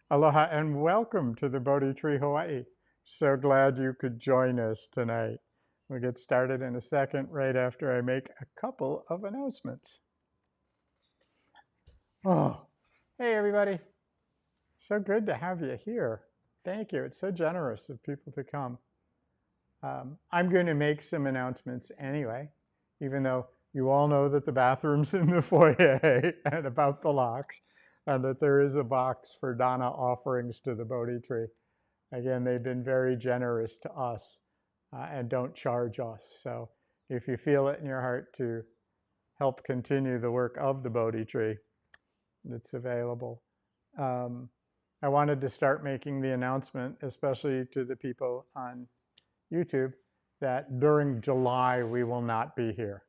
Aloha and welcome to the Bodhi Tree, Hawaii. So glad you could join us tonight. We'll get started in a second right after I make a couple of announcements. Oh, hey everybody. So good to have you here. Thank you. It's so generous of people to come. I'm going to make some announcements anyway, even though you all know that the bathroom's in the foyer and about the locks, and that there is a box for dana offerings to the Bodhi tree. Again, they've been very generous to us and don't charge us. So if you feel it in your heart to help continue the work of the Bodhi tree, it's available. I wanted to start making the announcement, especially to the people on YouTube, that during July we will not be here.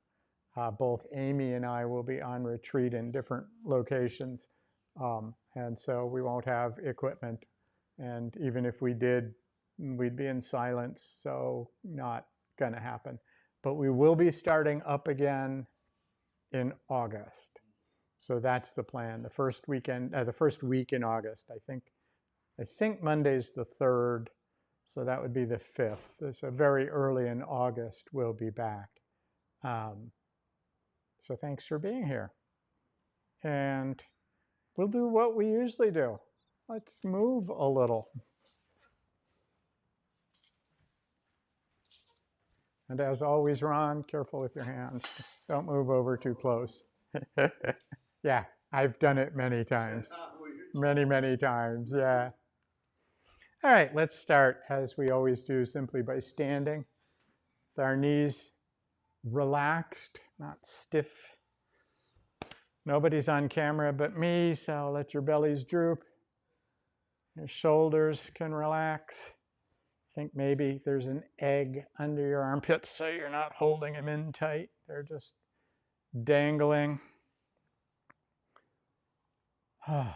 Both Amy and I will be on retreat in different locations, and so we won't have equipment. And even if we did, we'd be in silence, so not going to happen. But we will be starting up again in August. So that's the plan. The first week in August. I think Monday's the 3rd, so that would be the 5th. So very early in August we'll be back. So thanks for being here. And we'll do what we usually do. Let's move a little. And as always, Ron, careful with your hands. Don't move over too close. Yeah, I've done it many times. Many, many times, yeah. All right, let's start, as we always do, simply by standing with our knees relaxed, not stiff. Nobody's on camera but me, so let your bellies droop. Your shoulders can relax. Think maybe there's an egg under your armpits, so you're not holding them in tight. They're just dangling.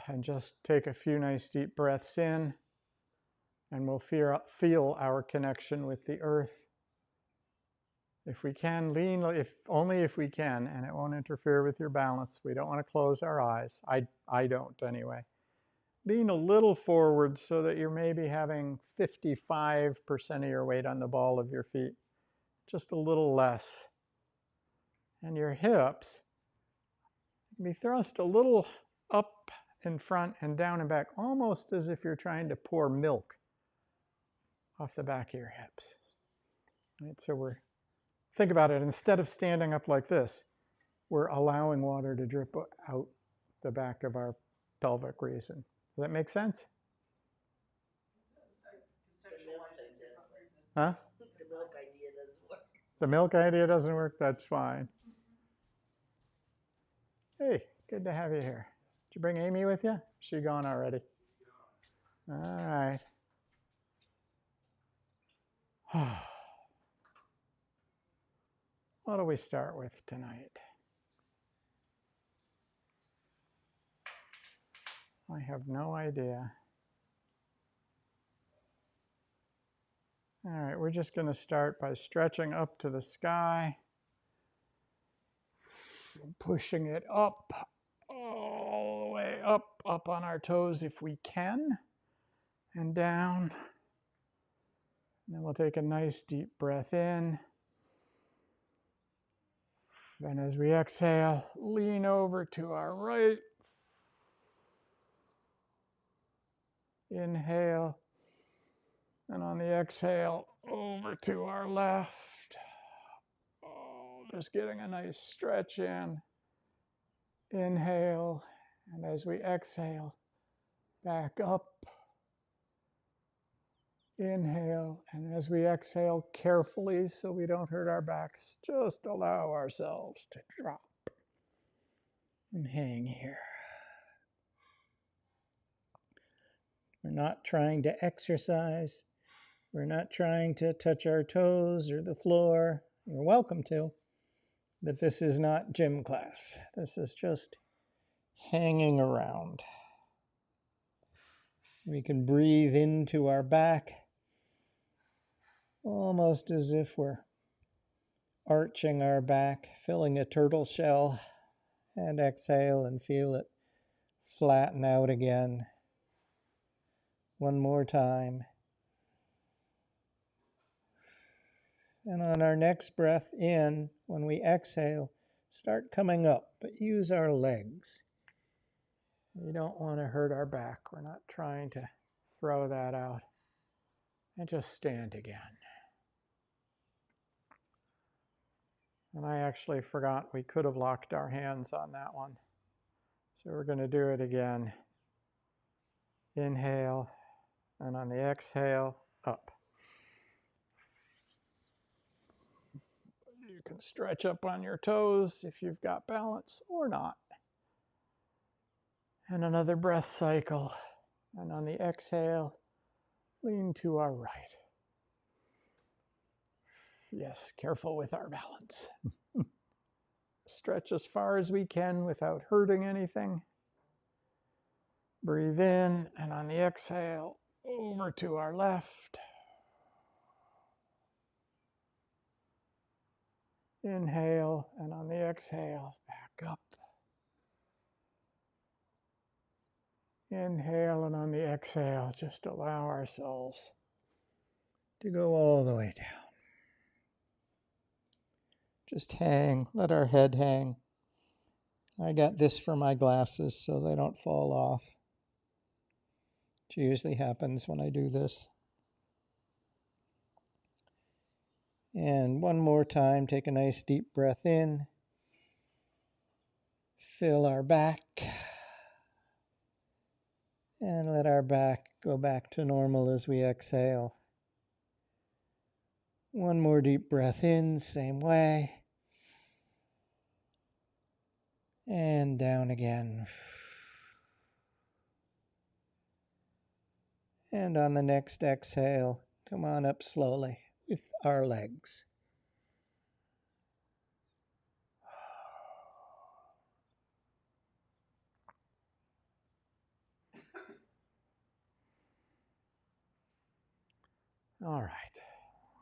And just take a few nice deep breaths in, and we'll feel our connection with the earth. If we can, lean, only if we can, and it won't interfere with your balance. We don't want to close our eyes. I don't anyway. Lean a little forward so that you're maybe having 55% of your weight on the ball of your feet, just a little less. And your hips can be thrust a little up in front and down and back, almost as if you're trying to pour milk off the back of your hips. Right, so think about it, instead of standing up like this, we're allowing water to drip out the back of our pelvic region. Does that make sense? Huh? The milk idea doesn't work. The milk idea doesn't work? That's fine. Hey, good to have you here. Did you bring Amy with you? Is she gone already? All right. What do we start with tonight? I have no idea. All right, we're just going to start by stretching up to the sky, pushing it up, all the way up on our toes if we can, and down. And then we'll take a nice deep breath in. And as we exhale, lean over to our right. Inhale. And on the exhale, over to our left. Oh, just getting a nice stretch in. Inhale. And as we exhale, back up. Inhale. And as we exhale carefully so we don't hurt our backs, just allow ourselves to drop and hang here. We're not trying to exercise. We're not trying to touch our toes or the floor. You're welcome to, but this is not gym class. This is just hanging around. We can breathe into our back, almost as if we're arching our back, filling a turtle shell, and exhale and feel it flatten out again. One more time. And on our next breath in, when we exhale, start coming up, but use our legs. We don't want to hurt our back. We're not trying to throw that out. And just stand again. And I actually forgot we could have locked our hands on that one. So we're going to do it again. Inhale, and on the exhale, up. You can stretch up on your toes if you've got balance or not. And another breath cycle. And on the exhale, lean to our right. Yes, careful with our balance. Stretch as far as we can without hurting anything. Breathe in, and on the exhale, over to our left. Inhale, and on the exhale, back up. Inhale, and on the exhale, just allow ourselves to go all the way down. Just hang, let our head hang. I got this for my glasses so they don't fall off. Which usually happens when I do this. And one more time, take a nice deep breath in. Fill our back. And let our back go back to normal as we exhale. One more deep breath in, same way. And down again. And on the next exhale, come on up slowly with our legs. All right,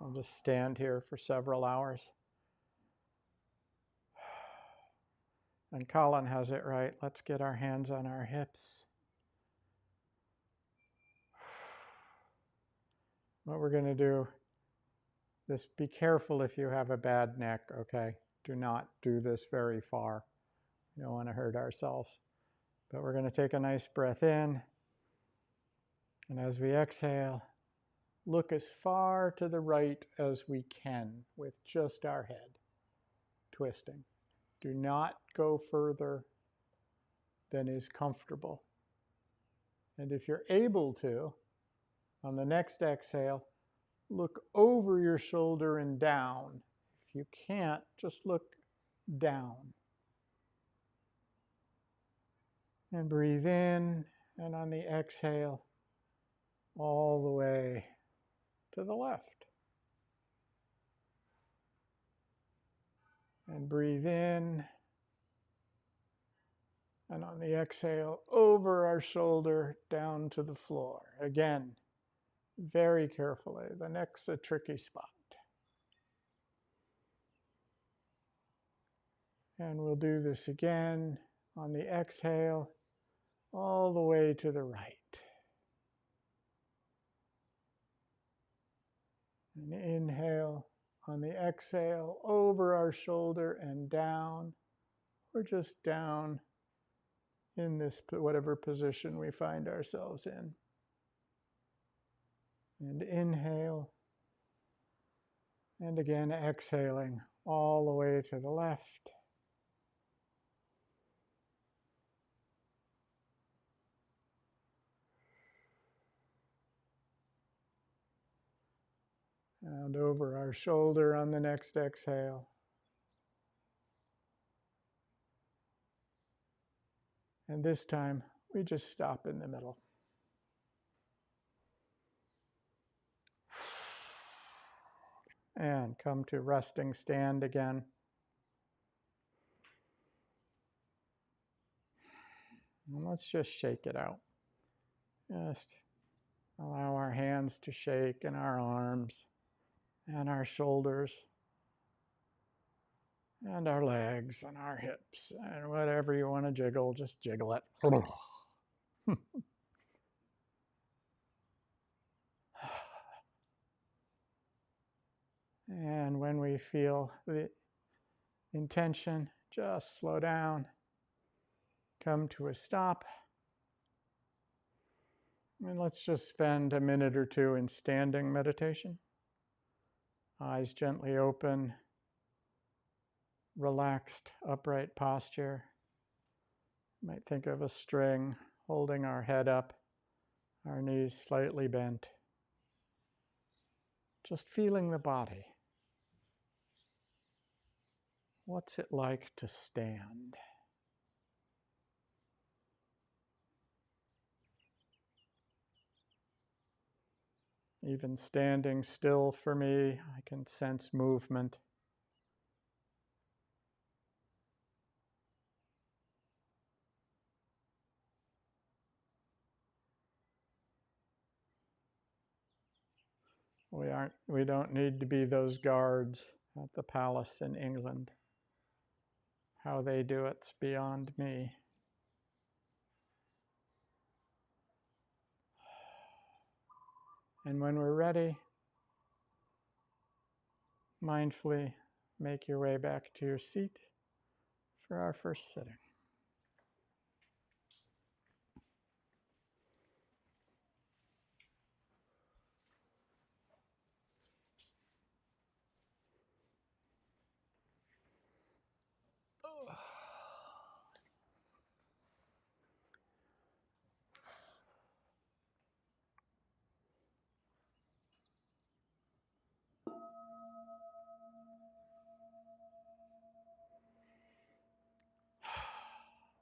I'll just stand here for several hours. And Colin has it right. Let's get our hands on our hips. What we're going to do, be careful if you have a bad neck, okay? Do not do this very far. We don't want to hurt ourselves. But we're going to take a nice breath in. And as we exhale, look as far to the right as we can with just our head twisting. Do not go further than is comfortable. And if you're able to, on the next exhale, look over your shoulder and down. If you can't, just look down. And breathe in, and on the exhale, all the way to the left. And breathe in, and on the exhale, over our shoulder, down to the floor. Again, very carefully. The neck's a tricky spot. And we'll do this again on the exhale, all the way to the right. And inhale on the exhale, over our shoulder and down, or just down in this whatever position we find ourselves in. And inhale, and again exhaling all the way to the left. And over our shoulder on the next exhale. And this time, we just stop in the middle. And come to resting stand again. And let's just shake it out. Just allow our hands to shake and our arms and our shoulders and our legs and our hips and whatever you want to jiggle, just jiggle it. And when we feel the intention, just slow down, come to a stop. And let's just spend a minute or two in standing meditation. Eyes gently open, relaxed, upright posture. You might think of a string holding our head up, our knees slightly bent. Just feeling the body. What's it like to stand? Even standing still for me, I can sense movement. We don't need to be those guards at the palace in England. How they do it's beyond me. And when we're ready, mindfully make your way back to your seat for our first sitting.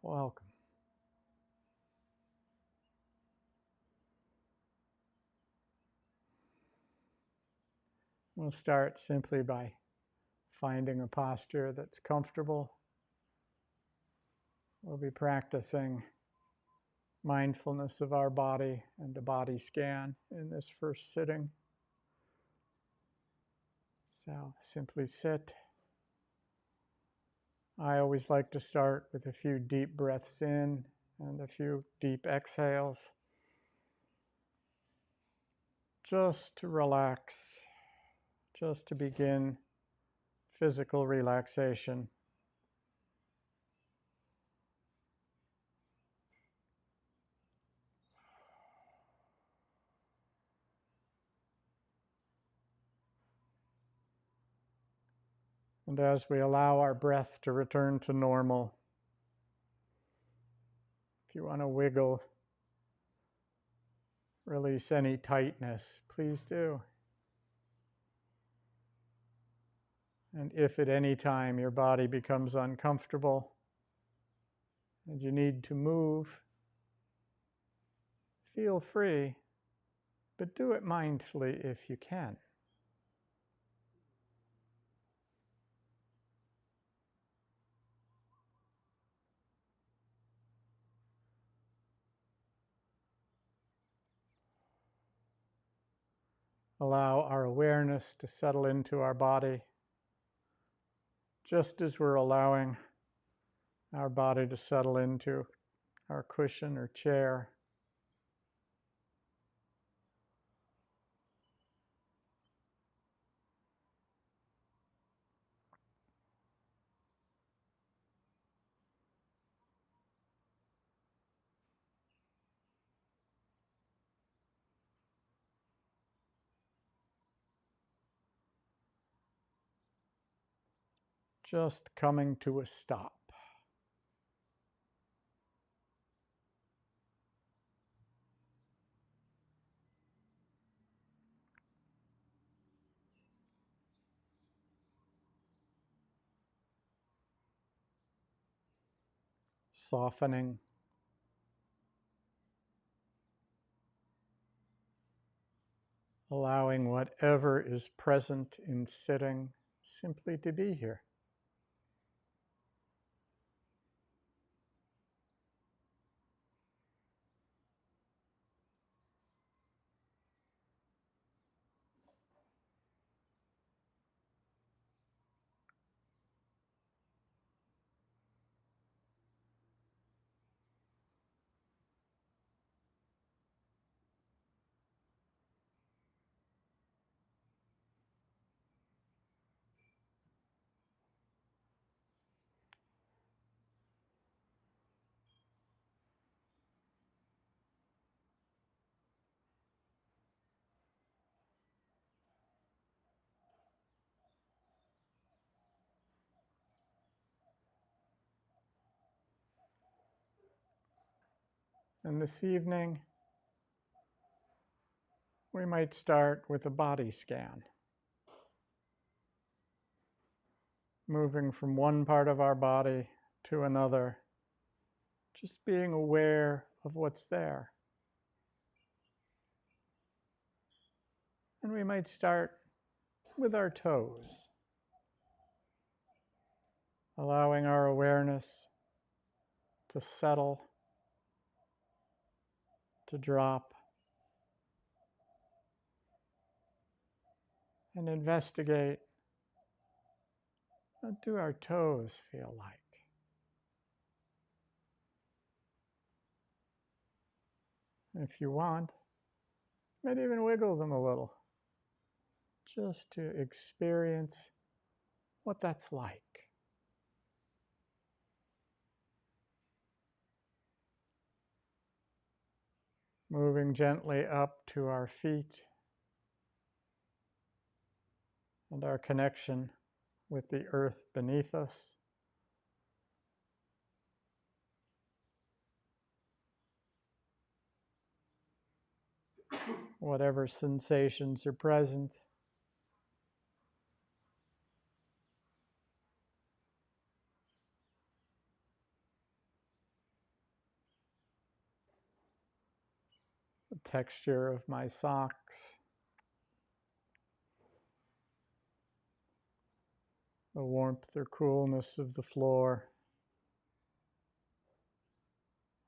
Welcome. We'll start simply by finding a posture that's comfortable. We'll be practicing mindfulness of our body and a body scan in this first sitting. So simply sit I always like to start with a few deep breaths in and a few deep exhales, just to relax, just to begin physical relaxation. And as we allow our breath to return to normal, if you want to wiggle, release any tightness, please do. And if at any time your body becomes uncomfortable and you need to move, feel free, but do it mindfully if you can. Allow our awareness to settle into our body, just as we're allowing our body to settle into our cushion or chair. Just coming to a stop. Softening. Allowing whatever is present in sitting simply to be here. And this evening, we might start with a body scan, moving from one part of our body to another, just being aware of what's there. And we might start with our toes, allowing our awareness to settle, to drop, and investigate what do our toes feel like. If you want, you might even wiggle them a little, just to experience what that's like. Moving gently up to our feet and our connection with the earth beneath us. Whatever sensations are present, the texture of my socks, the warmth or coolness of the floor,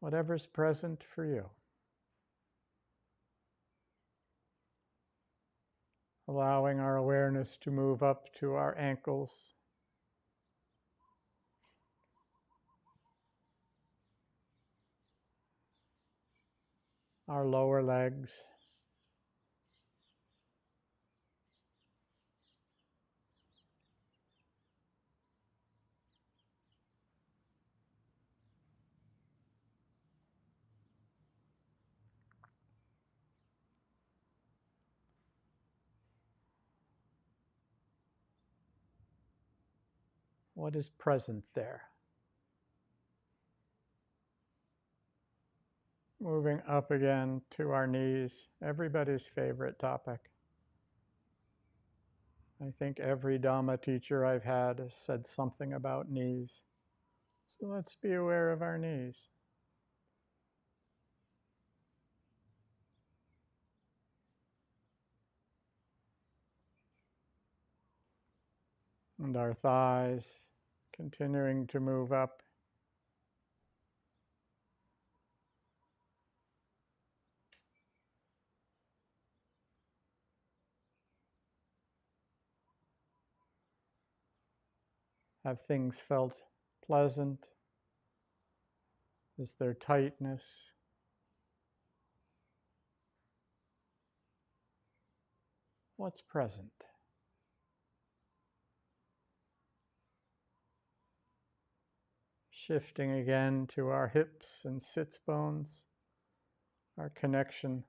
whatever's present for you. Allowing our awareness to move up to our ankles, our lower legs. What is present there? Moving up again to our knees, everybody's favorite topic. I think every Dhamma teacher I've had has said something about knees. So let's be aware of our knees. And our thighs continuing to move up. Have things felt pleasant? Is there tightness? What's present? Shifting again to our hips and sits bones, our connection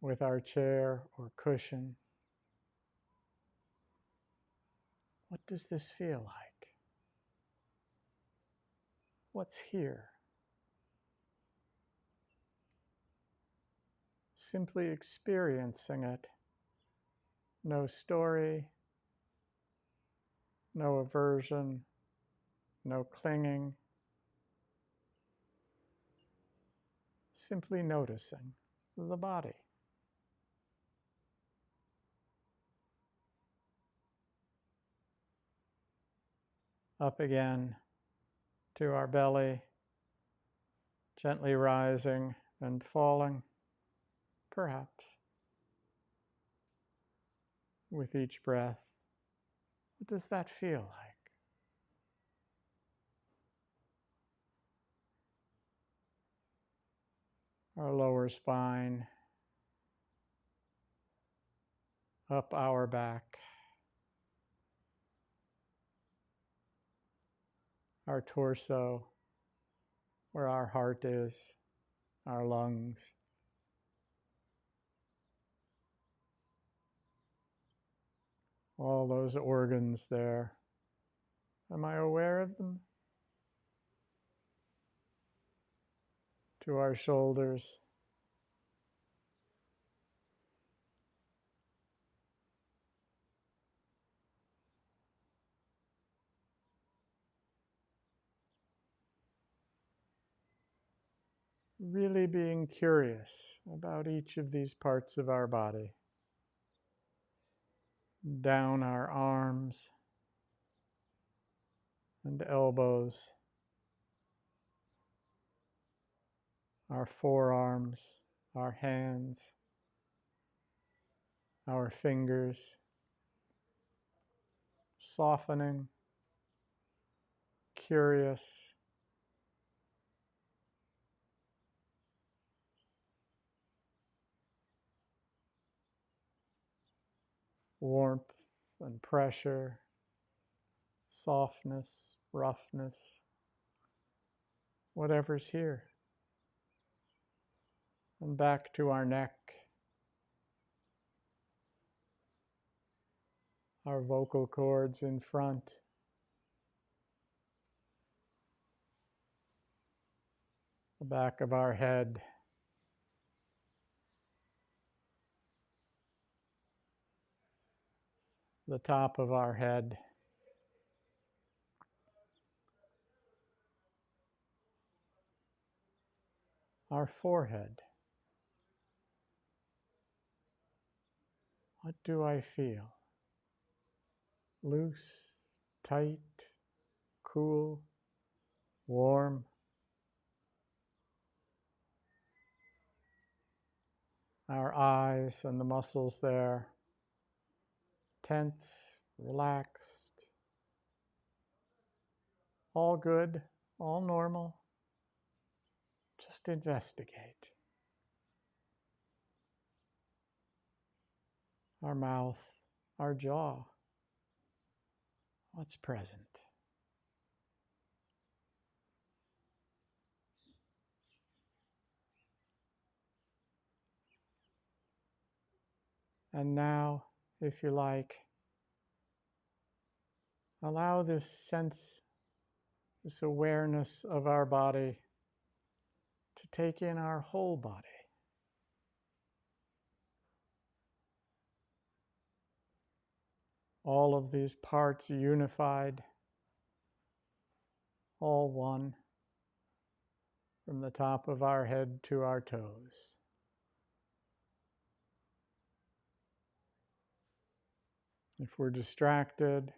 with our chair or cushion. What does this feel like? What's here? Simply experiencing it. No story, no aversion, no clinging. Simply noticing the body. Up again to our belly, gently rising and falling, perhaps, with each breath. What does that feel like? Our lower spine, up our back, our torso, where our heart is, our lungs. All those organs there. Am I aware of them? To our shoulders. Really being curious about each of these parts of our body. Down our arms and elbows, our forearms, our hands, our fingers, softening, curious, warmth and pressure, softness, roughness, whatever's here. And back to our neck, our vocal cords in front, the back of our head, the top of our head, our forehead. What do I feel? Loose, tight, cool, warm. Our eyes and the muscles there, tense, relaxed. All good, all normal. Just investigate. our mouth, our jaw. What's present? And now, if you like, allow this sense, this awareness of our body to take in our whole body. All of these parts unified, all one, from the top of our head to our toes. If we're distracted,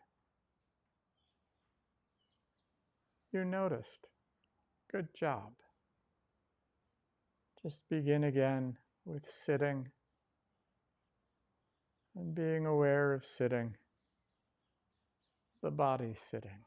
you noticed. Good job. Just begin again with sitting and being aware of sitting, the body sitting.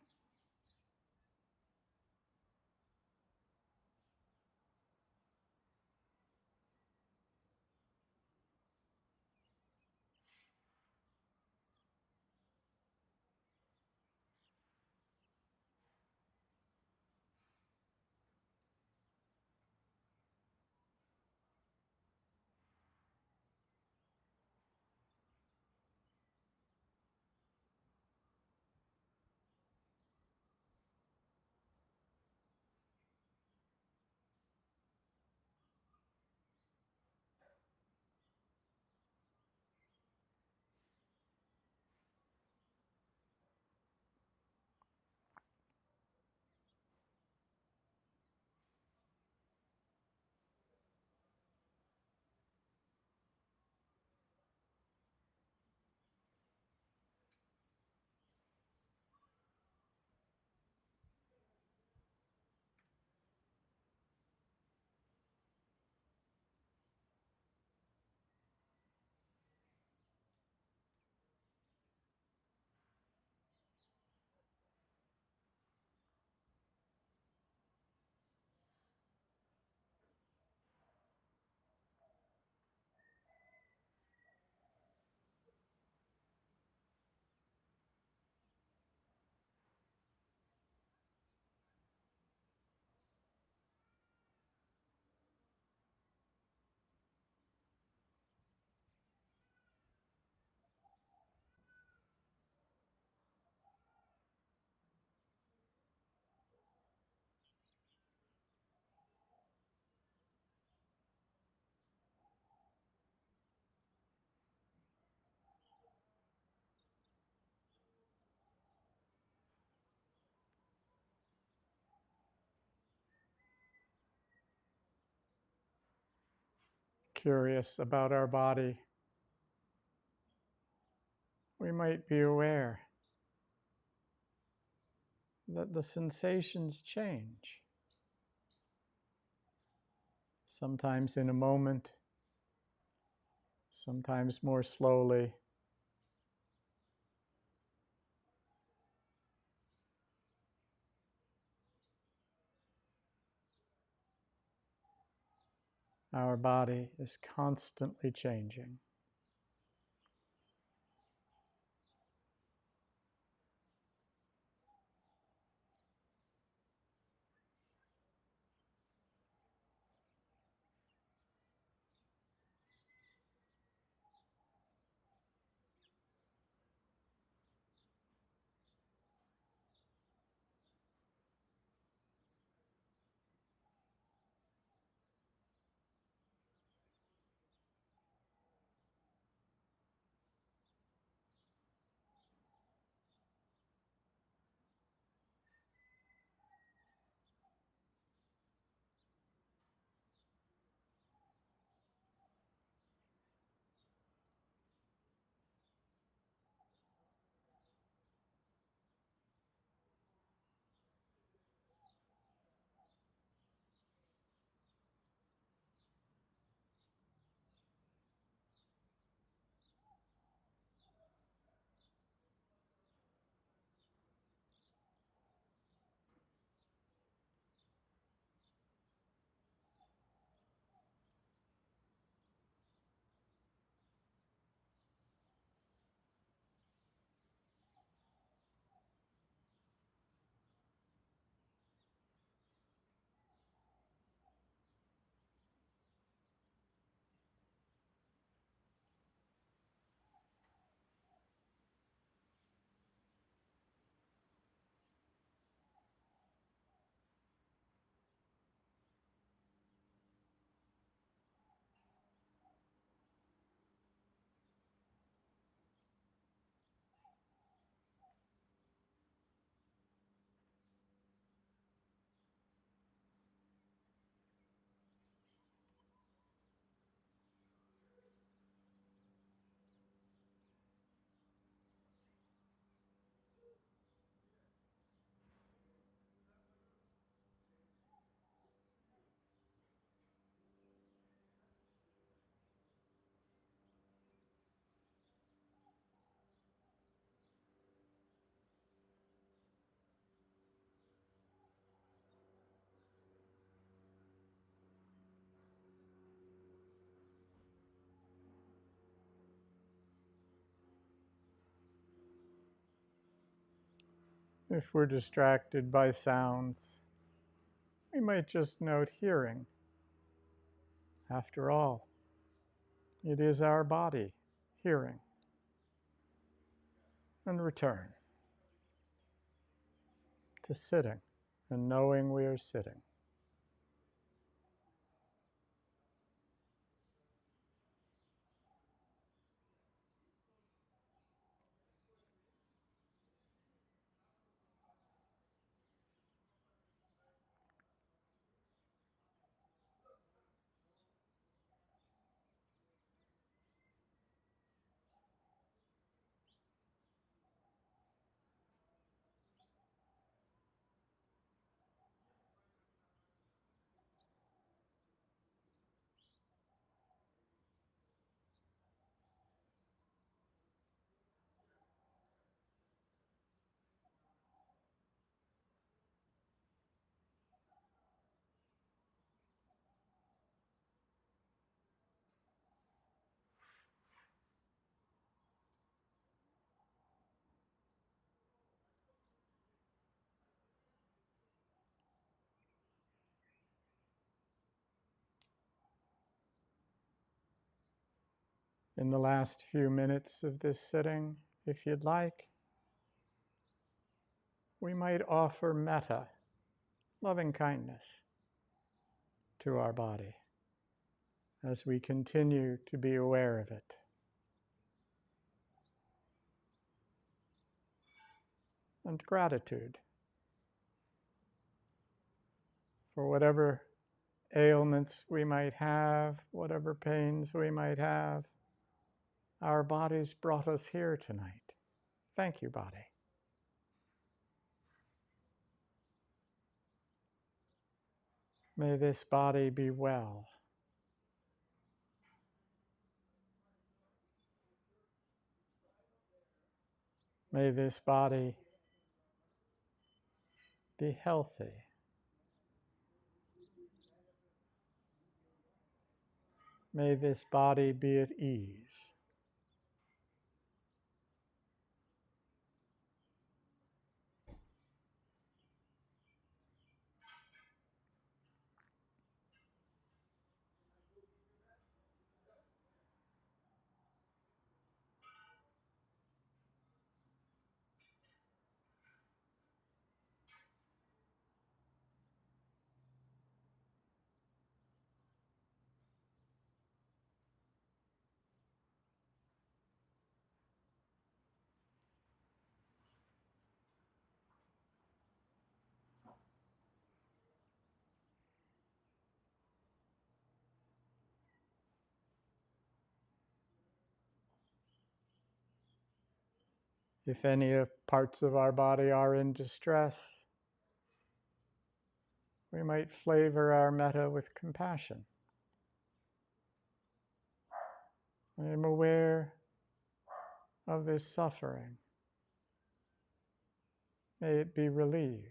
Curious about our body, we might be aware that the sensations change. Sometimes in a moment, sometimes more slowly. Our body is constantly changing. If we're distracted by sounds, we might just note hearing. After all, it is our body hearing. And return to sitting and knowing we are sitting. In the last few minutes of this sitting, if you'd like, we might offer metta, loving kindness, to our body as we continue to be aware of it. And gratitude for whatever ailments we might have, whatever pains we might have. Our bodies brought us here tonight. Thank you, body. May this body be well. May this body be healthy. May this body be at ease. If any parts of our body are in distress, we might flavor our metta with compassion. I am aware of this suffering. May it be relieved.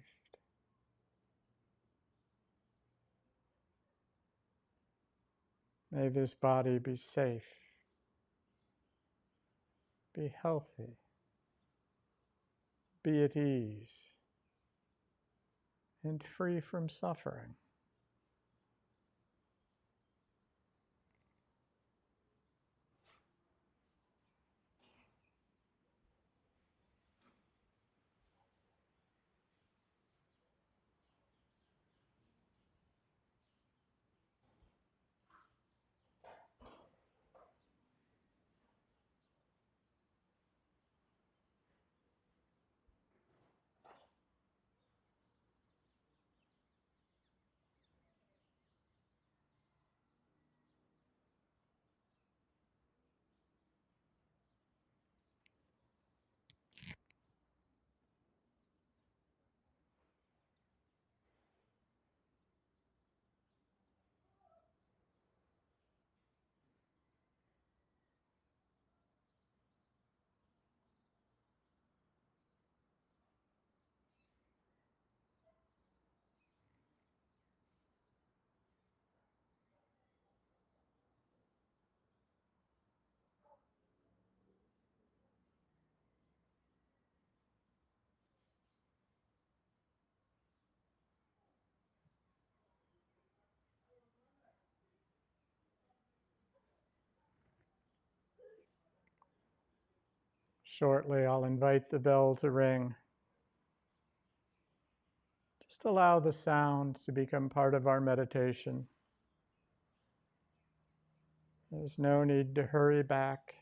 May this body be safe, be healthy, be at ease, and free from suffering. Shortly, I'll invite the bell to ring. Just allow the sound to become part of our meditation. There's no need to hurry back.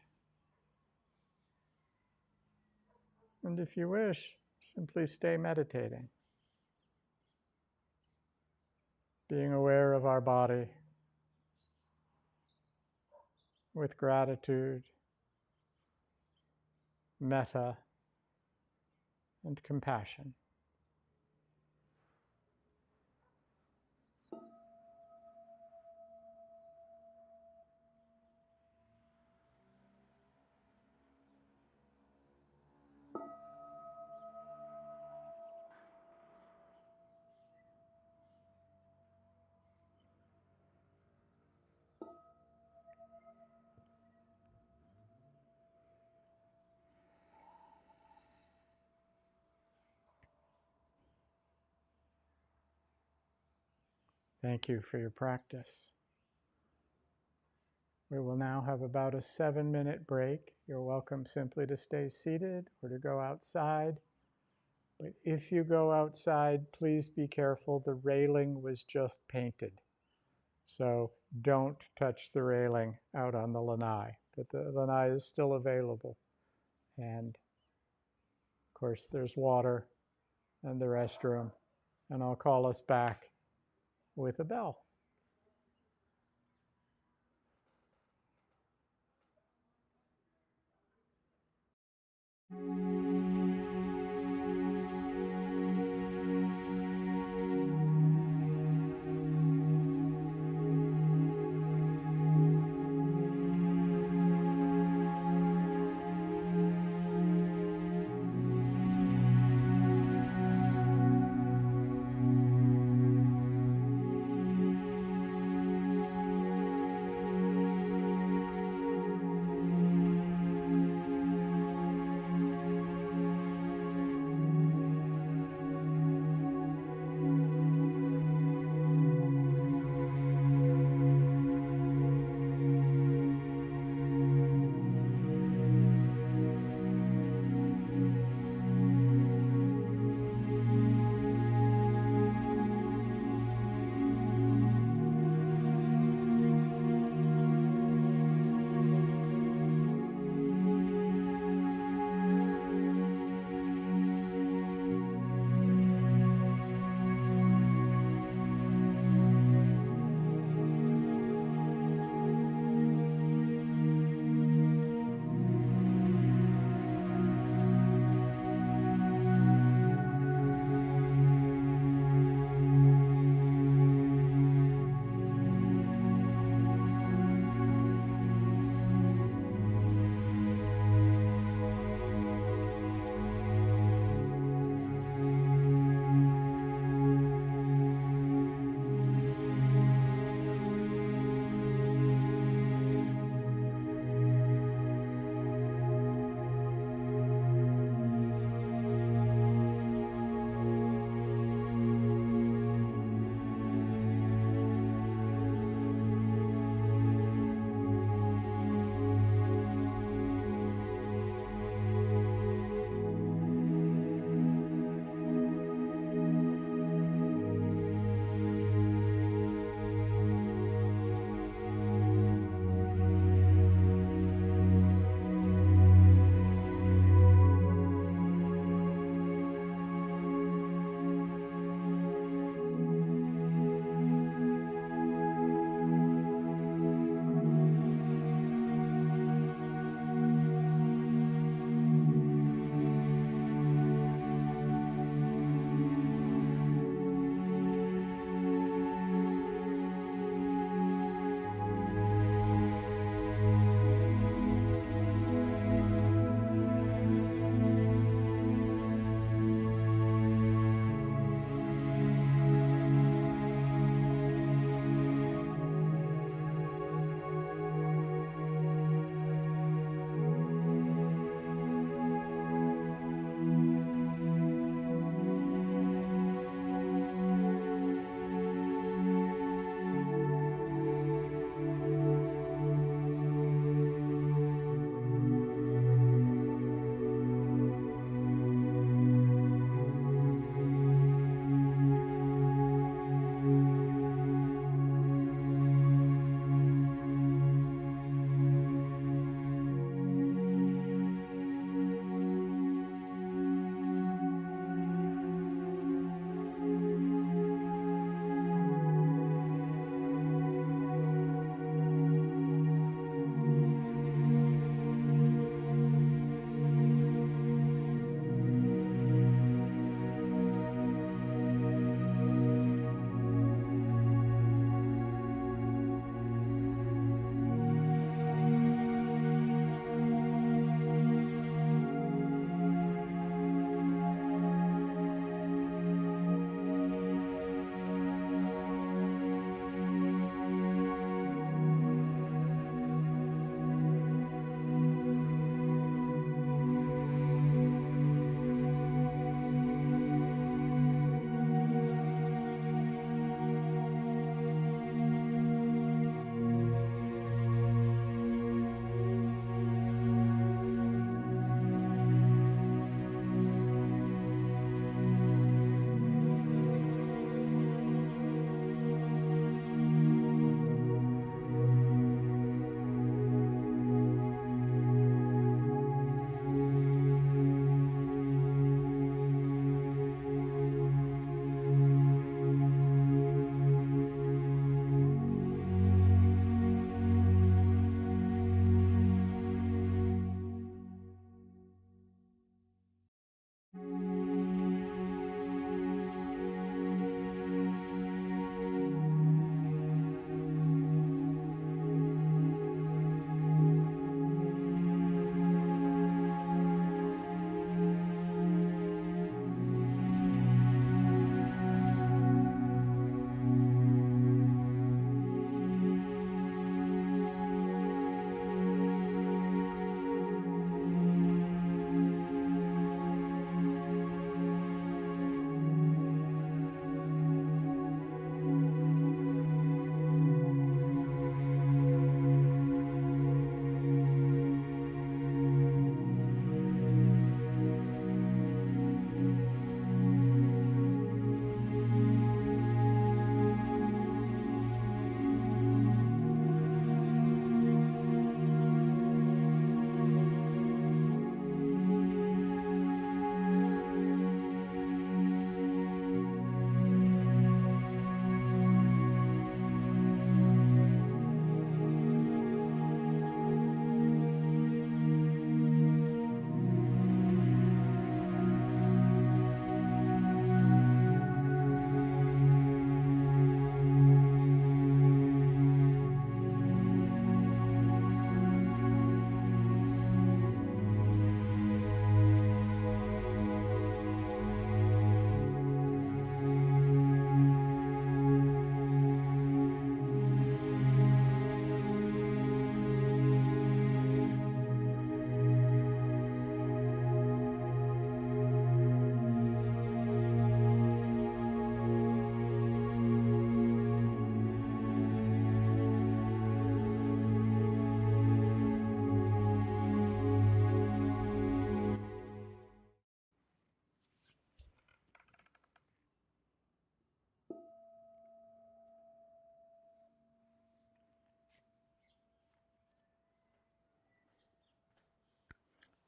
And if you wish, simply stay meditating, being aware of our body with gratitude, metta, and compassion. Thank you for your practice. We will now have about a 7-minute break. You're welcome simply to stay seated or to go outside. But if you go outside, please be careful. The railing was just painted. So don't touch the railing out on the lanai. But the lanai is still available. And of course, there's water and the restroom. And I'll call us back with a bell.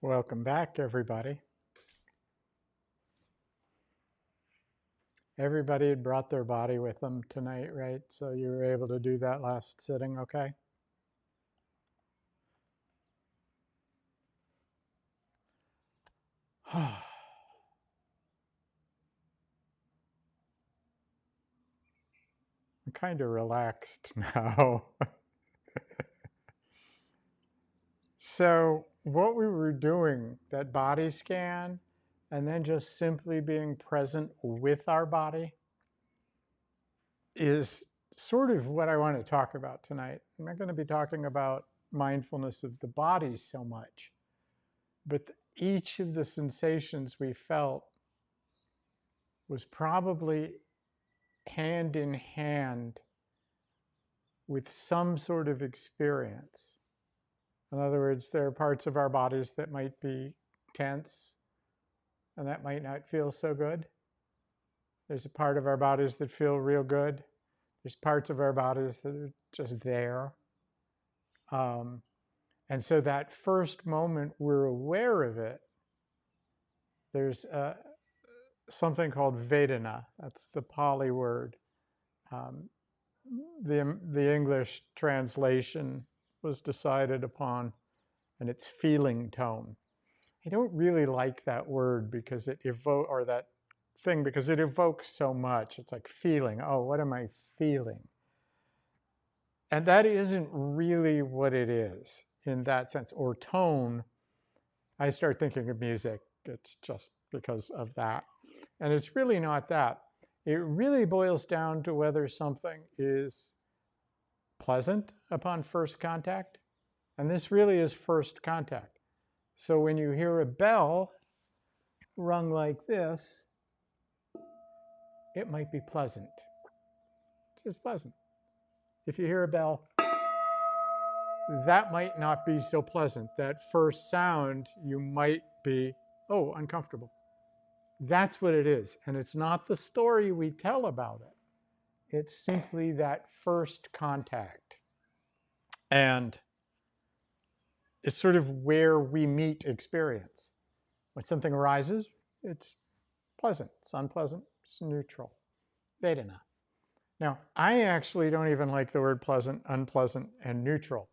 Welcome back, everybody. Everybody had brought their body with them tonight, right? So you were able to do that last sitting, okay? I'm kind of relaxed now. So what we were doing, that body scan, and then just simply being present with our body, is sort of what I want to talk about tonight. I'm not going to be talking about mindfulness of the body so much, but each of the sensations we felt was probably hand in hand with some sort of experience. In other words, there are parts of our bodies that might be tense and that might not feel so good. There's a part of our bodies that feel real good. There's parts of our bodies that are just there. And so that first moment we're aware of it, there's something called Vedana. That's the Pali word. The English translation was decided upon, and it's feeling tone. I don't really like that word because it because it evokes so much. It's like feeling. Oh, what am I feeling? And that isn't really what it is in that sense. Or tone, I start thinking of music. It's just because of that. And it's really not that. It really boils down to whether something is pleasant upon first contact. And this really is first contact. So when you hear a bell rung like this, it might be pleasant. It's just pleasant. If you hear a bell, that might not be so pleasant. That first sound, you might be, oh, uncomfortable. That's what it is. And it's not the story we tell about it. It's simply that first contact. And it's sort of where we meet experience. When something arises, it's pleasant, it's unpleasant, it's neutral. Vedana. Now, I actually don't even like the word pleasant, unpleasant, and neutral,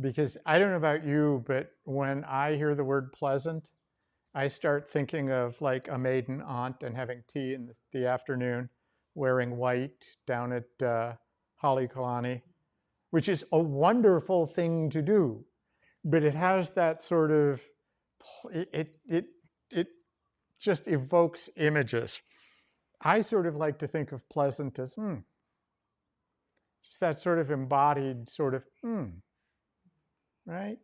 because I don't know about you, but when I hear the word pleasant, I start thinking of like a maiden aunt and having tea in the afternoon, wearing white down at Halekulani, which is a wonderful thing to do, but it has that sort of, it just evokes images. I sort of like to think of pleasant as, just that sort of embodied sort of, right?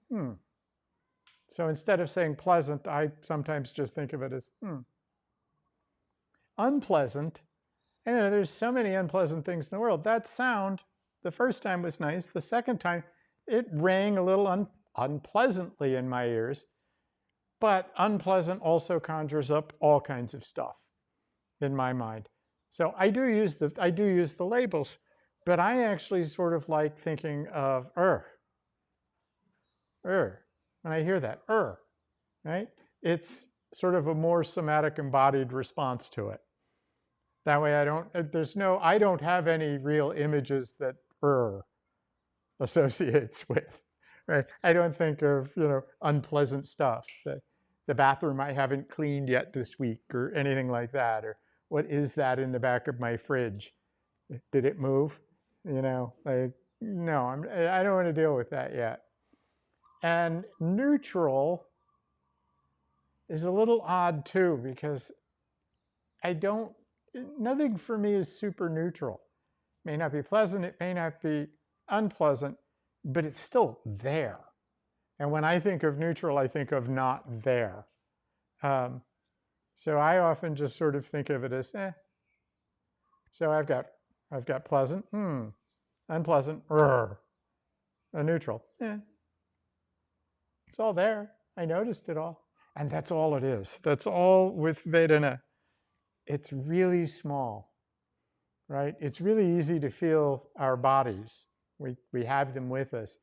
So instead of saying pleasant, I sometimes just think of it as, Unpleasant, and there's so many unpleasant things in the world. That sound, the first time was nice. The second time, it rang a little unpleasantly in my ears. But unpleasant also conjures up all kinds of stuff in my mind. So I do use the labels, but I actually sort of like thinking of when I hear that, right? It's sort of a more somatic embodied response to it. That way I don't have any real images that associates with, right? I don't think of, unpleasant stuff. The bathroom I haven't cleaned yet this week or anything like that, or what is that in the back of my fridge? Did it move? No, I don't want to deal with that yet. And neutral is a little odd too, because nothing for me is super neutral. It may not be pleasant, it may not be unpleasant, but it's still there. And when I think of neutral, I think of not there. So I often just sort of think of it as, So I've got pleasant, unpleasant, a neutral. It's all there. I noticed it all. And that's all it is. That's all with Vedana. It's really small, right? It's really easy to feel our bodies. We have them with us.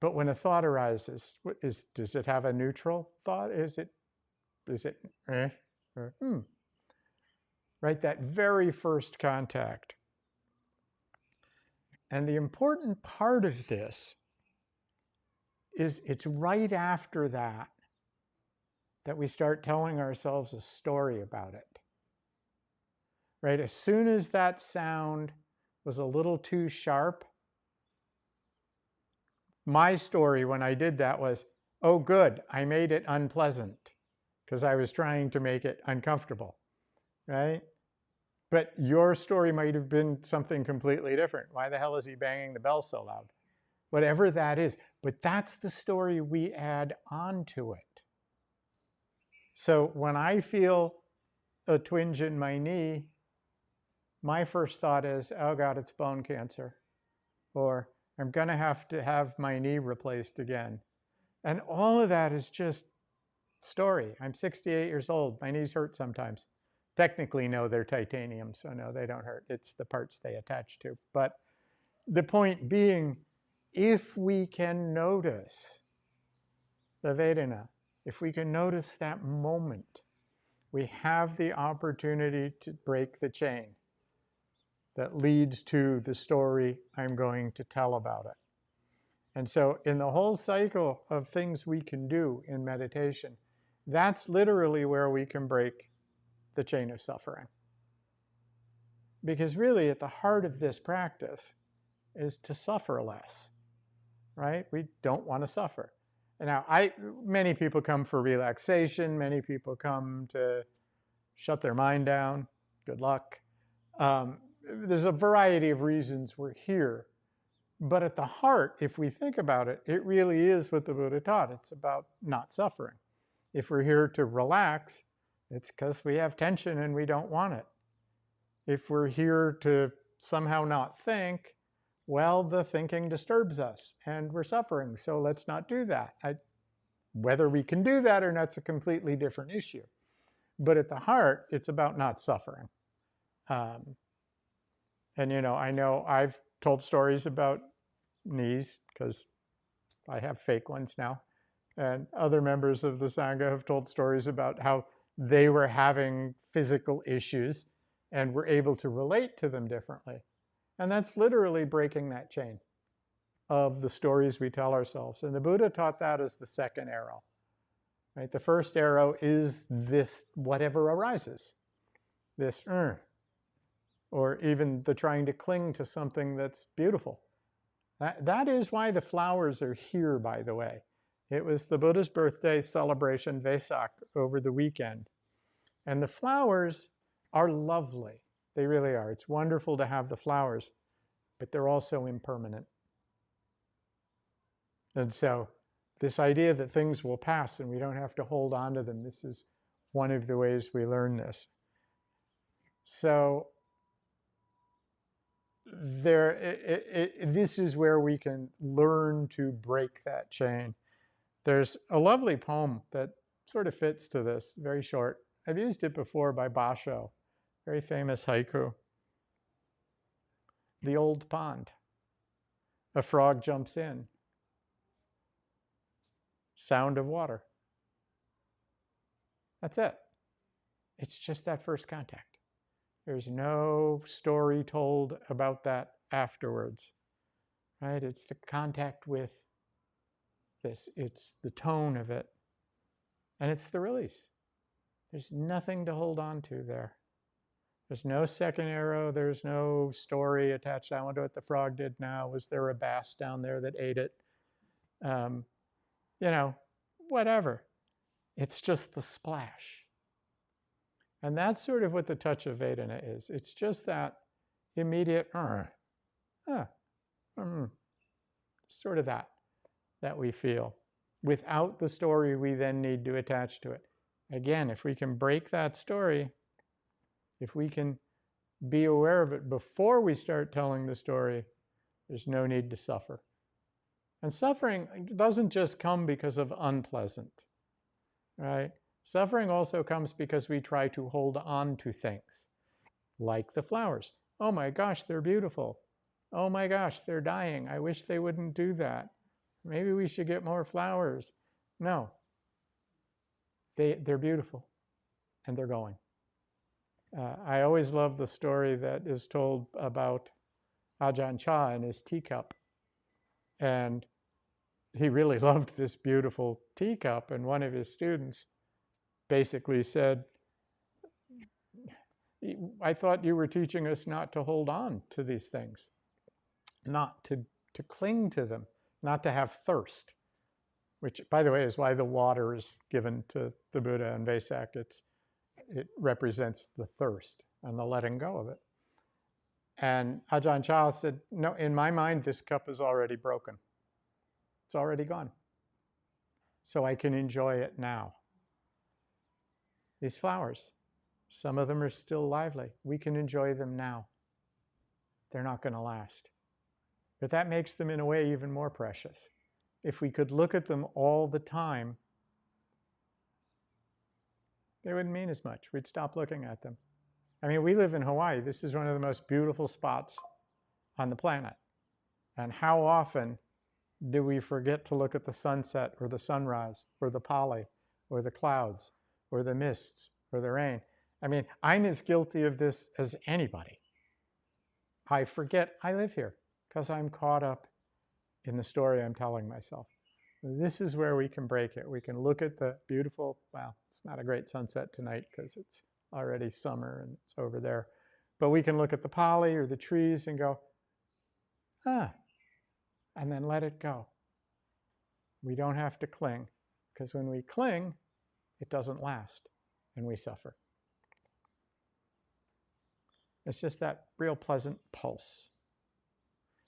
But when a thought arises, does it have a neutral thought? Is it eh? Or, right? That very first contact. And the important part of this is it's right after that that we start telling ourselves a story about it. Right? As soon as that sound was a little too sharp, my story when I did that was, oh, good, I made it unpleasant because I was trying to make it uncomfortable, right? But your story might have been something completely different. Why the hell is he banging the bell so loud? Whatever that is. But that's the story we add onto it. So when I feel a twinge in my knee, my first thought is, oh God, it's bone cancer. Or I'm going to have my knee replaced again. And all of that is just story. I'm 68 years old. My knees hurt sometimes. Technically, no, they're titanium, so no, they don't hurt. It's the parts they attach to. But the point being, if we can notice the Vedana, if we can notice that moment, we have the opportunity to break the chain that leads to the story I'm going to tell about it. And so in the whole cycle of things we can do in meditation, that's literally where we can break the chain of suffering. Because really at the heart of this practice is to suffer less, right? We don't want to suffer. And now many people come for relaxation. Many people come to shut their mind down. Good luck. There's a variety of reasons we're here. But at the heart, if we think about it, it really is what the Buddha taught. It's about not suffering. If we're here to relax, it's because we have tension and we don't want it. If we're here to somehow not think, well, the thinking disturbs us and we're suffering, so let's not do that. Whether we can do that or not, it's a completely different issue. But at the heart, it's about not suffering. And I know I've told stories about knees because I have fake ones now. And other members of the Sangha have told stories about how they were having physical issues and were able to relate to them differently. And that's literally breaking that chain of the stories we tell ourselves. And the Buddha taught that as the second arrow. Right? The first arrow is this whatever arises, this or even the trying to cling to something that's beautiful. That is why the flowers are here, by the way. It was the Buddha's birthday celebration, Vesak, over the weekend. And the flowers are lovely. They really are. It's wonderful to have the flowers, but they're also impermanent. And so this idea that things will pass and we don't have to hold on to them, this is one of the ways we learn this. So this is where we can learn to break that chain. There's a lovely poem that sort of fits to this, very short. I've used it before by Basho, very famous haiku. The old pond. A frog jumps in. Sound of water. That's it. It's just that first contact. There's no story told about that afterwards, right? It's the contact with this. It's the tone of it. And it's the release. There's nothing to hold on to there. There's no second arrow. There's no story attached. I wonder what the frog did now. Was there a bass down there that ate it? Whatever. It's just the splash. And that's sort of what the touch of Vedana is. It's just that immediate, sort of that we feel, without the story we then need to attach to it. Again, if we can break that story, if we can be aware of it before we start telling the story, there's no need to suffer. And suffering doesn't just come because of unpleasant, right? Suffering also comes because we try to hold on to things, like the flowers. Oh my gosh, they're beautiful. Oh my gosh, they're dying. I wish they wouldn't do that, Maybe we should get more flowers. No, they're beautiful, and they're going. I always love the story that is told about Ajahn Chah and his teacup. And he really loved this beautiful teacup, and one of his students basically said, I thought you were teaching us not to hold on to these things, not to cling to them, not to have thirst, which, by the way, is why the water is given to the Buddha in Vesak. It represents the thirst and the letting go of it. And Ajahn Chah said, no, in my mind, this cup is already broken. It's already gone. So I can enjoy it now. These flowers, some of them are still lively. We can enjoy them now. They're not going to last. But that makes them, in a way, even more precious. If we could look at them all the time, they wouldn't mean as much. We'd stop looking at them. I mean, we live in Hawaii. This is one of the most beautiful spots on the planet. And how often do we forget to look at the sunset or the sunrise or the pali or the clouds or the mists or the rain? I mean, I'm as guilty of this as anybody. I forget I live here because I'm caught up in the story I'm telling myself. This is where we can break it. We can look at the beautiful, well, it's not a great sunset tonight because it's already summer and it's over there. But we can look at the pali or the trees and go, and then let it go. We don't have to cling, because when we cling, it doesn't last and we suffer. It's just that real pleasant pulse.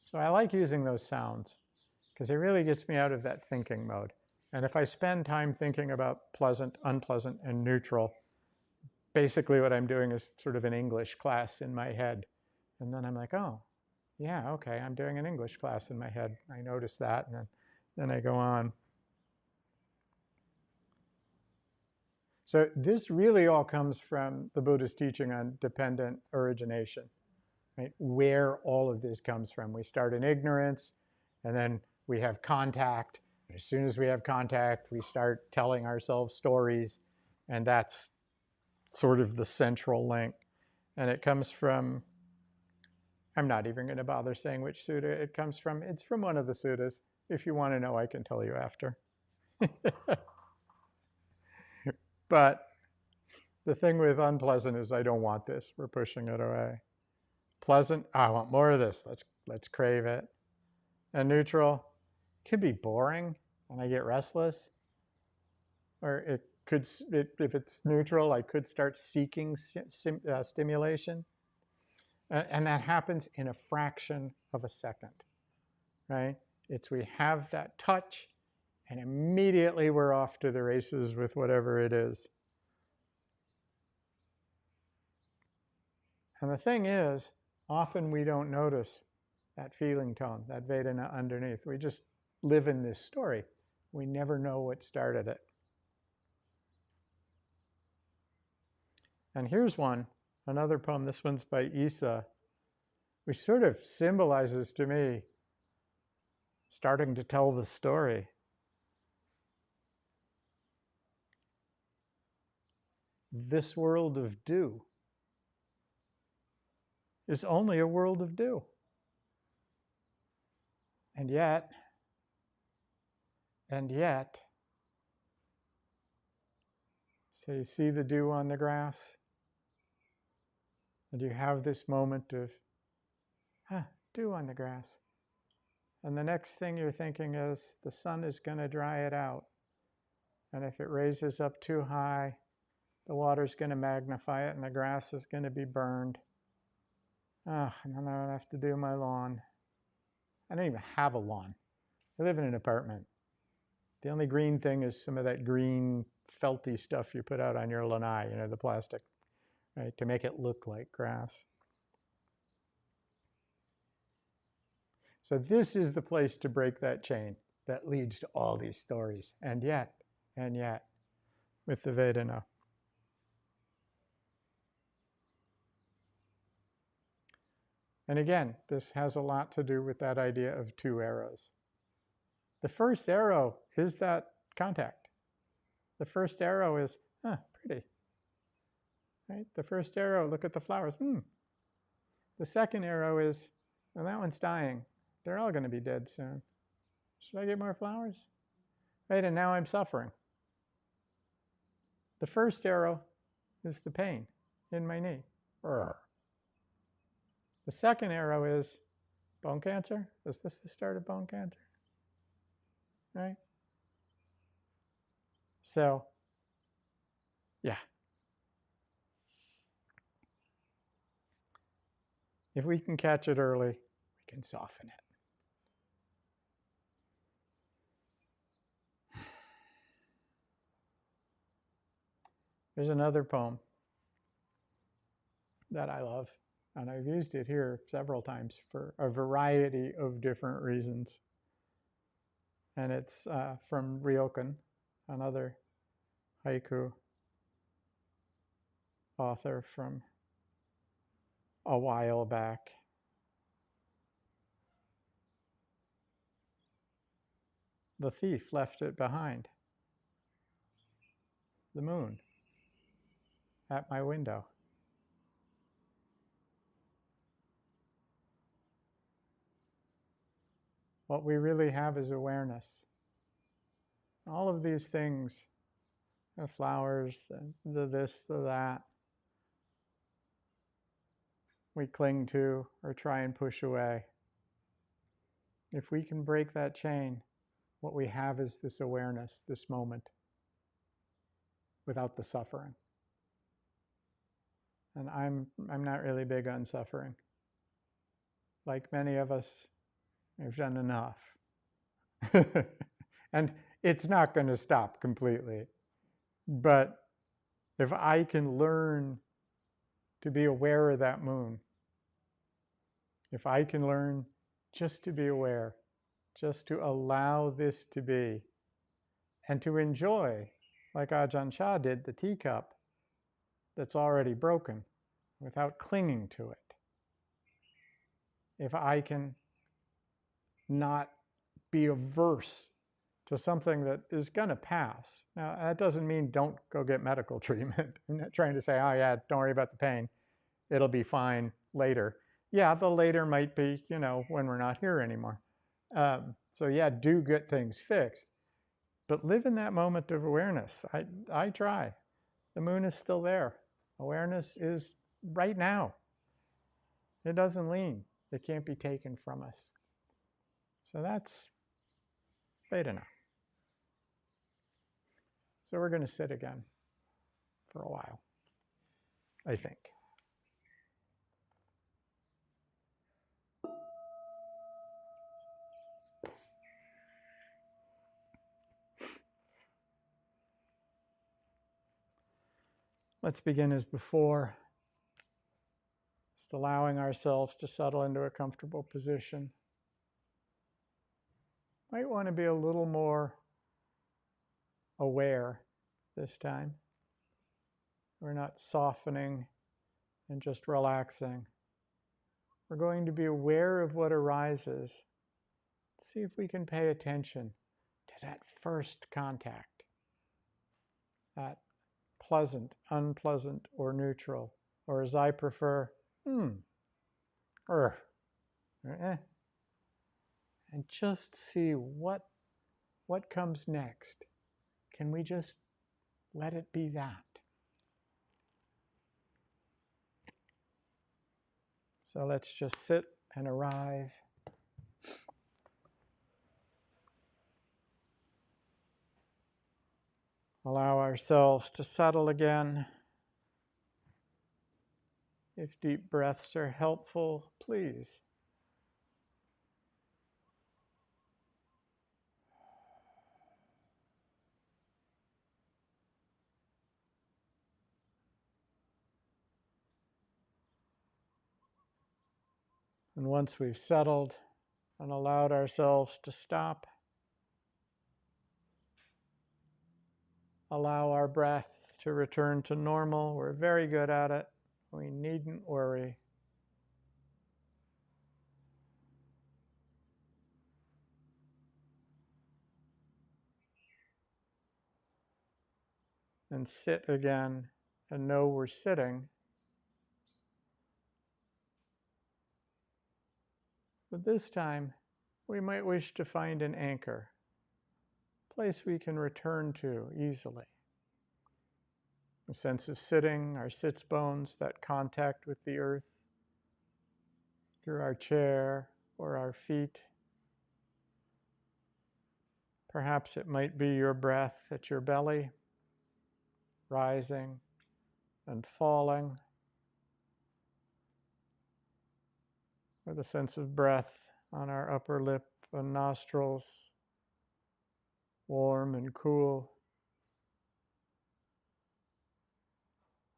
So I like using those sounds because it really gets me out of that thinking mode. And if I spend time thinking about pleasant, unpleasant, and neutral, basically what I'm doing is sort of an English class in my head. And then I'm like, oh, yeah, okay, I'm doing an English class in my head. I notice that, and then I go on. So this really all comes from the Buddha's teaching on dependent origination, right? Where all of this comes from. We start in ignorance, and then we have contact. As soon as we have contact, we start telling ourselves stories, and that's sort of the central link. And it comes from, I'm not even going to bother saying which sutta it comes from. It's from one of the suttas. If you want to know, I can tell you after. But the thing with unpleasant is I don't want this. We're pushing it away. Pleasant, I want more of this. Let's crave it. And neutral, it could be boring and I get restless. Or it could, if it's neutral, I could start seeking stimulation. And that happens in a fraction of a second, right? It's we have that touch and immediately we're off to the races with whatever it is. And the thing is, often we don't notice that feeling tone, that Vedana underneath. We just live in this story. We never know what started it. And here's one, another poem. This one's by Isa, which sort of symbolizes to me starting to tell the story. This world of dew is only a world of dew. And yet, so you see the dew on the grass, and you have this moment of, dew on the grass. And the next thing you're thinking is, the sun is going to dry it out. And if it raises up too high, the water's going to magnify it and the grass is going to be burned. And then I'll have to do my lawn. I don't even have a lawn. I live in an apartment. The only green thing is some of that green felty stuff you put out on your lanai, the plastic, right, to make it look like grass. So this is the place to break that chain that leads to all these stories. And yet, with the Vedana. And again, this has a lot to do with that idea of two arrows. The first arrow is that contact. The first arrow is, pretty. Right? The first arrow, look at the flowers. The second arrow is, well, that one's dying. They're all going to be dead soon. Should I get more flowers? Right, and now I'm suffering. The first arrow is the pain in my knee. The second arrow is bone cancer. Is this the start of bone cancer? Right? So, yeah. If we can catch it early, we can soften it. There's another poem that I love, and I've used it here several times for a variety of different reasons. And it's from Ryokan, another haiku author from a while back. The thief left it behind. The moon at my window. What we really have is awareness. All of these things, the flowers, the this, the that, we cling to or try and push away. If we can break that chain, what we have is this awareness, this moment, without the suffering. And I'm not really big on suffering. Like many of us, we've done enough. And it's not going to stop completely. But if I can learn to be aware of that moon, if I can learn just to be aware, just to allow this to be, and to enjoy, like Ajahn Chah did, the teacup that's already broken without clinging to it. If I can not be averse to something that is going to pass. Now, that doesn't mean don't go get medical treatment. I'm not trying to say, oh yeah, don't worry about the pain. It'll be fine later. Yeah, the later might be, when we're not here anymore. So yeah, do get things fixed. But live in that moment of awareness. I try. The moon is still there. Awareness is right now. It doesn't lean. It can't be taken from us. So that's Vedana. So we're going to sit again for a while, I think. Let's begin as before, just allowing ourselves to settle into a comfortable position. Might want to be a little more aware this time. We're not softening and just relaxing. We're going to be aware of what arises. See if we can pay attention to that first contact, that pleasant, unpleasant, or neutral, or as I prefer, and just see what comes next. Can we just let it be that? So let's just sit and arrive. Allow ourselves to settle again. If deep breaths are helpful, please. And once we've settled and allowed ourselves to stop, allow our breath to return to normal. We're very good at it. We needn't worry. and sit again and know we're sitting. But this time, we might wish to find an anchor, a place we can return to easily. A sense of sitting, our sits bones, that contact with the earth through our chair or our feet. Perhaps it might be your breath at your belly, rising and falling, or the sense of breath on our upper lip and nostrils, warm and cool.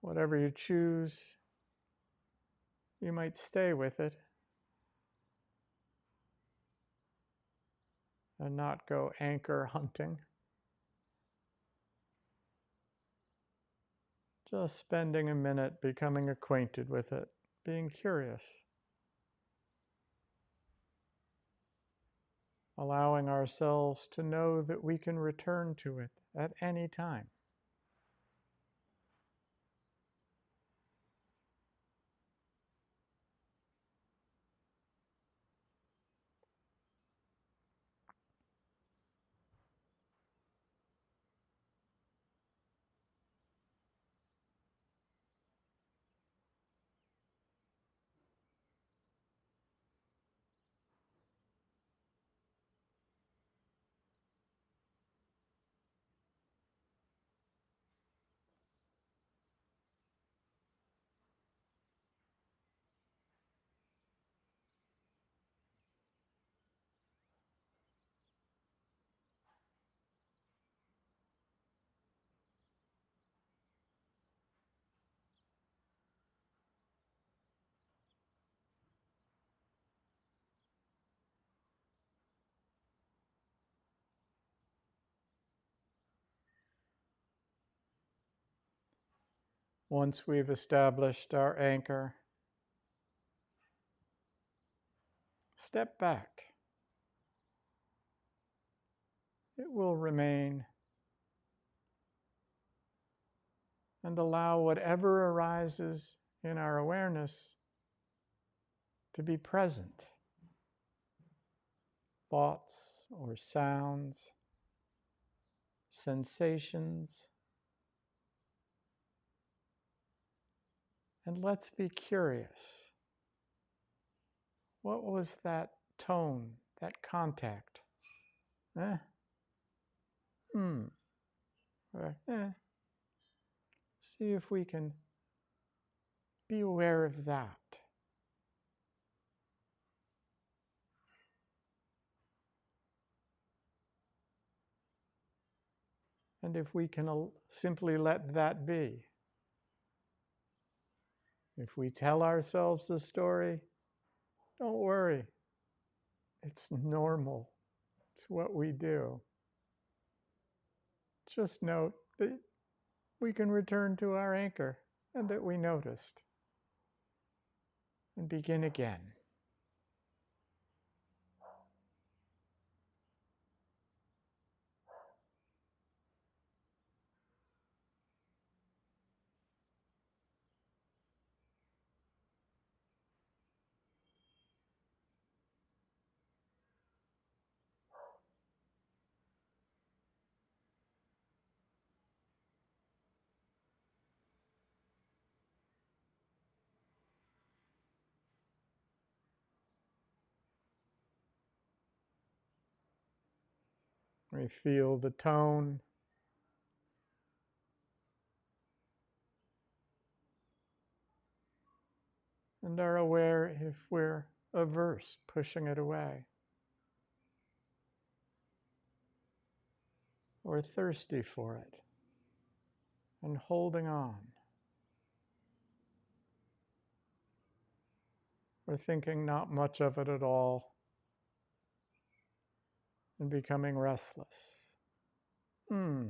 Whatever you choose, you might stay with it and not go anchor hunting. Just spending a minute becoming acquainted with it, being curious, allowing ourselves to know that we can return to it at any time. Once we've established our anchor, step back. It will remain, and allow whatever arises in our awareness to be present. Thoughts or sounds, sensations. And let's be curious. What was that tone, that contact? Or, See if we can be aware of that. And if we can simply let that be. If we tell ourselves a story, don't worry. It's normal. It's what we do. Just note that we can return to our anchor and that we noticed. And begin again. We feel the tone. And are aware if we're averse, pushing it away. Or thirsty for it. And holding on. Or thinking not much of it at all. And becoming restless. Or,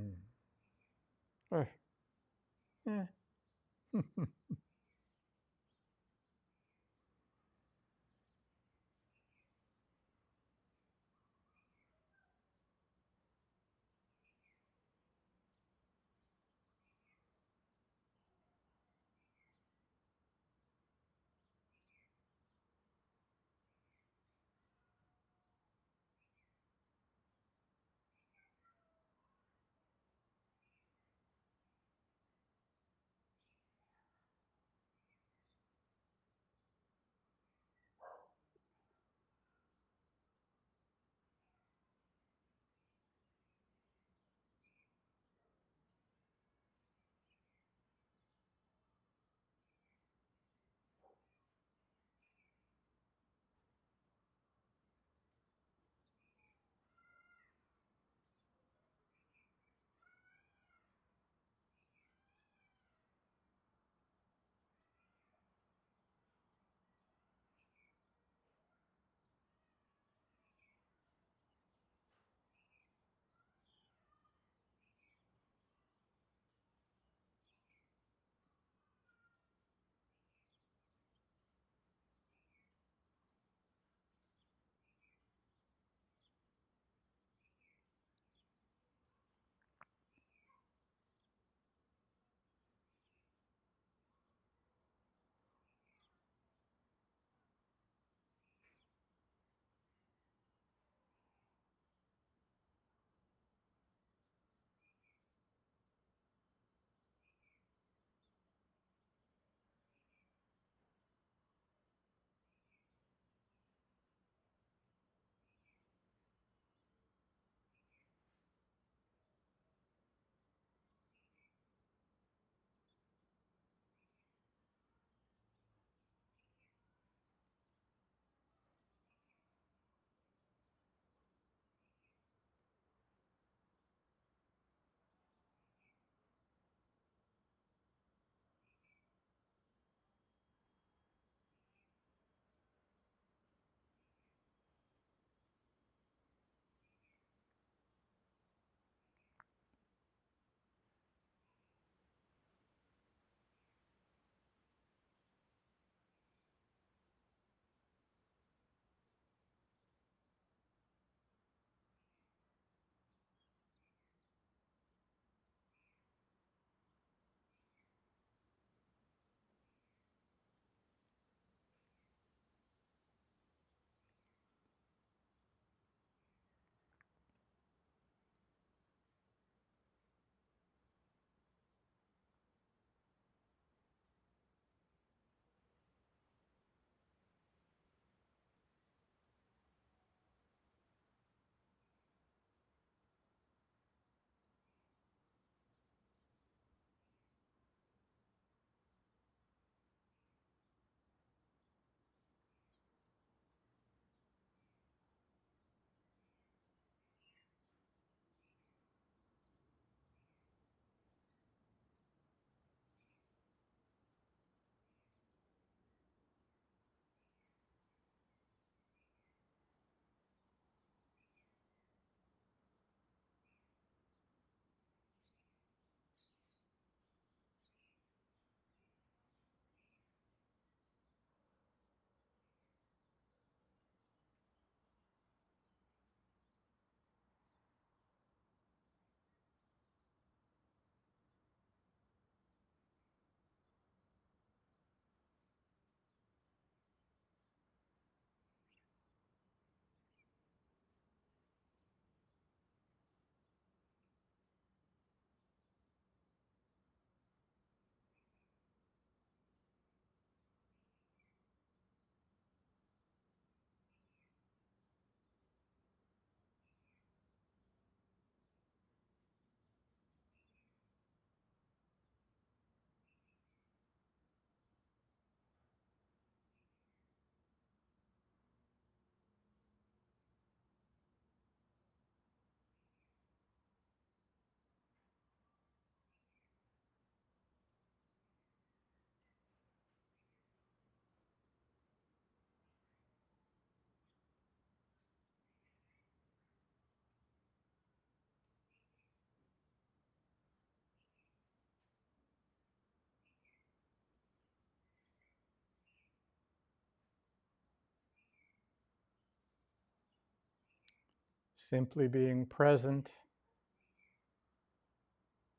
simply being present.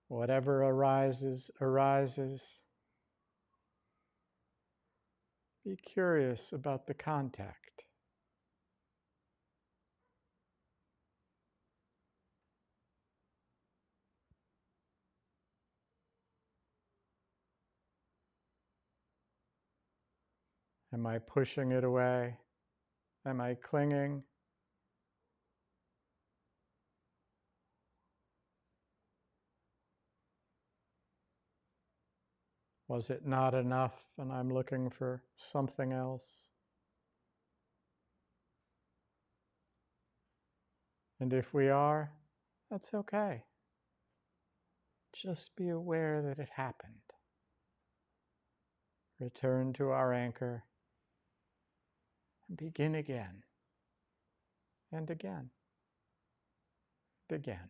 Whatever arises, arises. Be curious about the contact. Am I pushing it away? Am I clinging? Was it not enough and I'm looking for something else? And if we are, that's okay. Just be aware that it happened. Return to our anchor and begin again and again and again.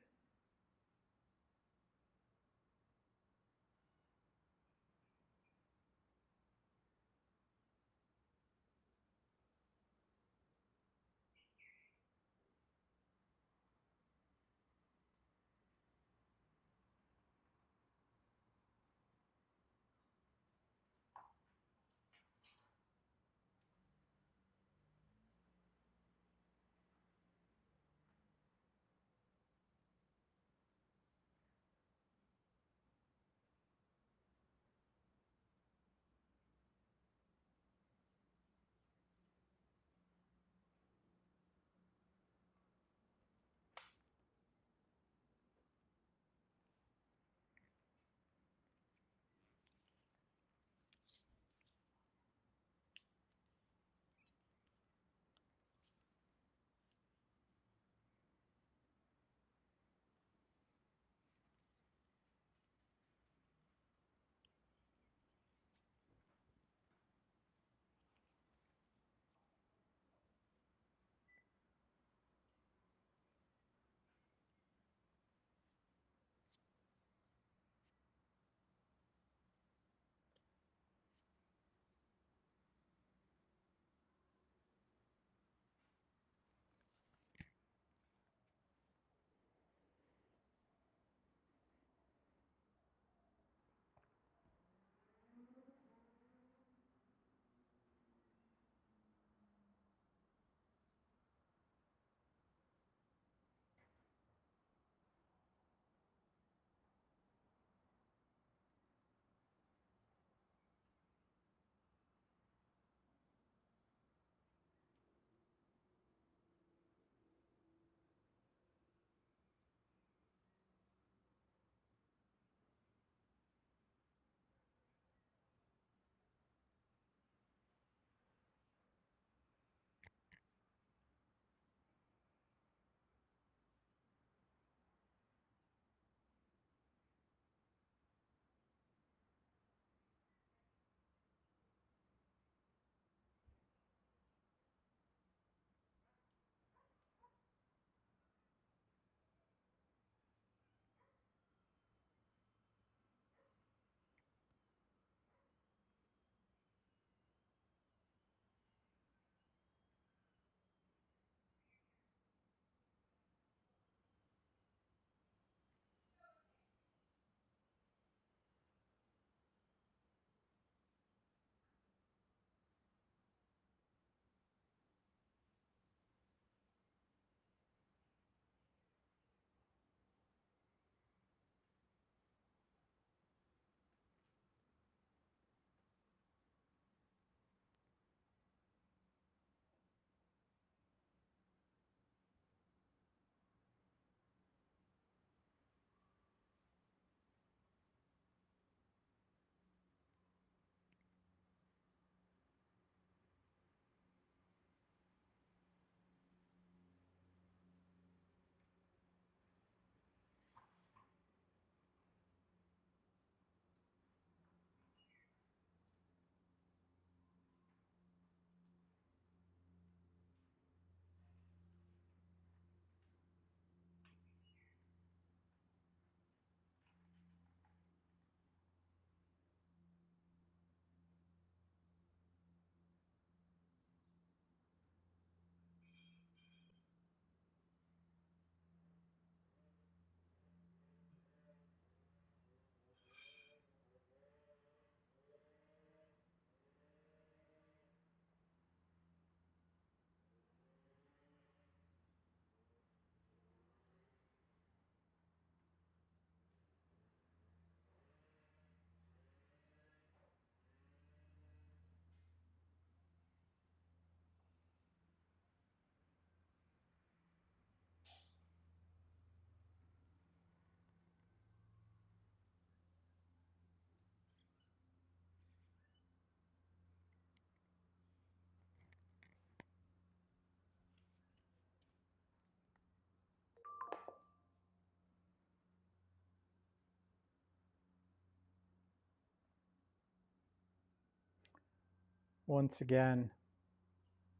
Once again,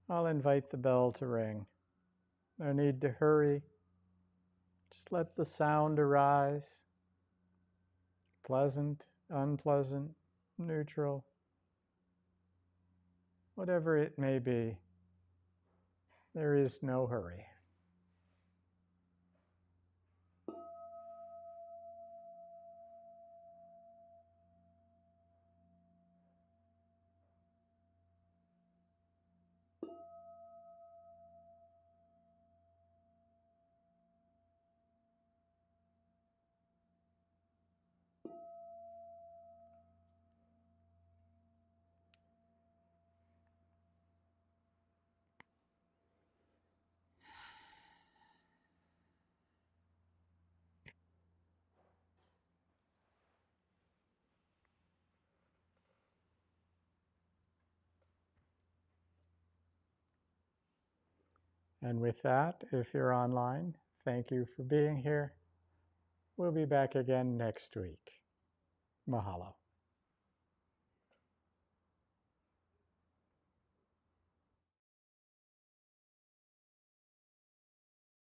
I'll invite the bell to ring. No need to hurry. Just let the sound arise. Pleasant, unpleasant, neutral, whatever it may be, there is no hurry. And with that, if you're online, thank you for being here. We'll be back again next week. Mahalo.